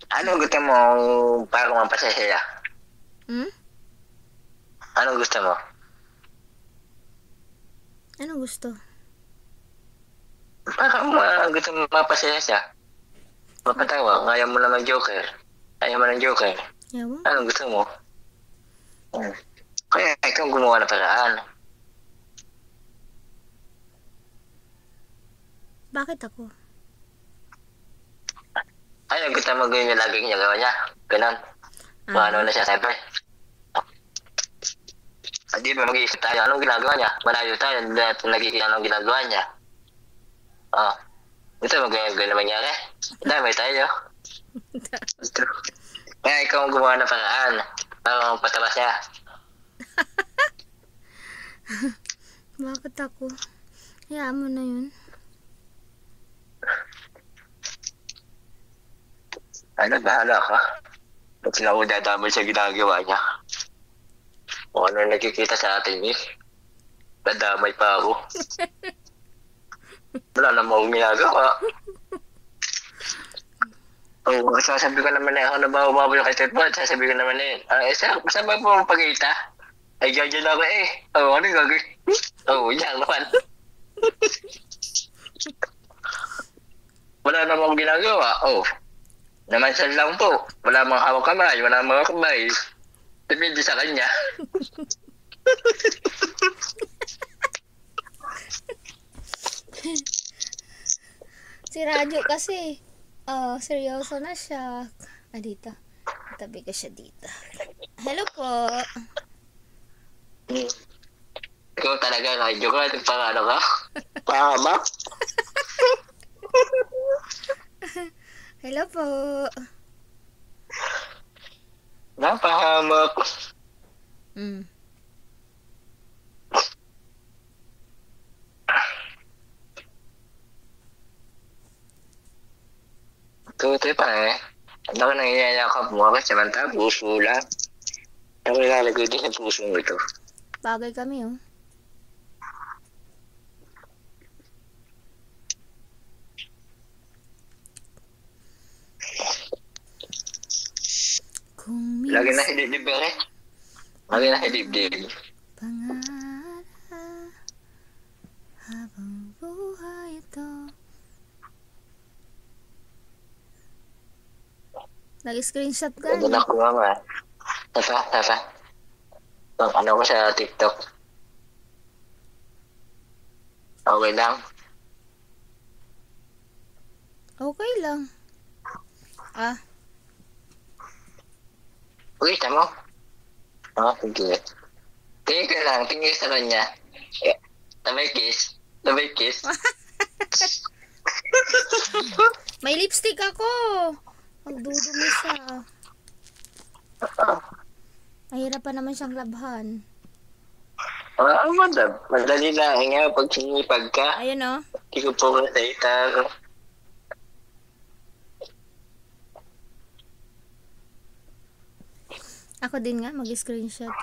Ano gusto mo para mapasaya? Hmm? Ano gusto mo? Ano gusto? Para gusto mo mapasaya siya. Mapatawa. Ayaw mo naman joker. Ayaw mo ng joker. Ewan ko. Ano gusto mo? Hmm. Kaya ikaw gumawa ng paraan. Bakit ako? Ayaw gusto mo gawin niya lagi ginagawa niya. Ganun. Kung ano Ah, na siya sabi. Hindi ba mag-iisip tayo anong ginagawa niya? Malayo tayo at nagkikita anong ginagawa niya. Oh. Gusto mo ganyan mangyari? Damay tayo. Gusto. Kaya ikaw ang gumawa ng paraan. Para mapatawa siya. bakit ako? Hayaan mo na yun. Ano, bahala ka. Ba't sila ako dadamay sa ginagawa niya? O ano nakikita sa atin eh. Dadamay pa ako. Wala namang akong ginagawa. Oo, sasabi ko naman na ako na bawa yung kay Tedbot. Sasabi ko naman na yun. Saan ba po pag-iita? Ay, ganyan ako eh. Oo, ano yung gagawin? Oo, yan naman. Wala namang akong ginagawa. Oo. Naman siya lang po. Wala mga hawak kamay. Wala mga kamay. Depende sa kanya. Si Radyo kasi, seryoso na siya. Ah, dito. Tabi ko siya dito. Hello po. Ikaw talaga, radyo ka. Pang ano ka? Pahama? Hello po. Napahamak. Hmm. Tuti pa eh. Ano ka nangyayakap mo kasi samantala puso lang. Ano ilalagay din sa puso mo ito? Bagay kami, oh. Kung Lagi na minsan hidibdib eh. Lagi na hidibdib. pangarap habang buhay ito. Nag-screenshot ka, Pwede na no? ko mama. Tasa. Ano ko sa TikTok. Okay lang. Okay lang. Ah, Uy, tamo. Sige. Tingin ka lang. Tingin sa kanya. Sabay kiss. Sabay kiss. may lipstick ako. Magdudumi siya. Mahirap pa naman siyang labhan. Madali lang nga pag sinipag ka. Ayun, oh. Hindi ko po kita. Ako din nga, mag-screenshot.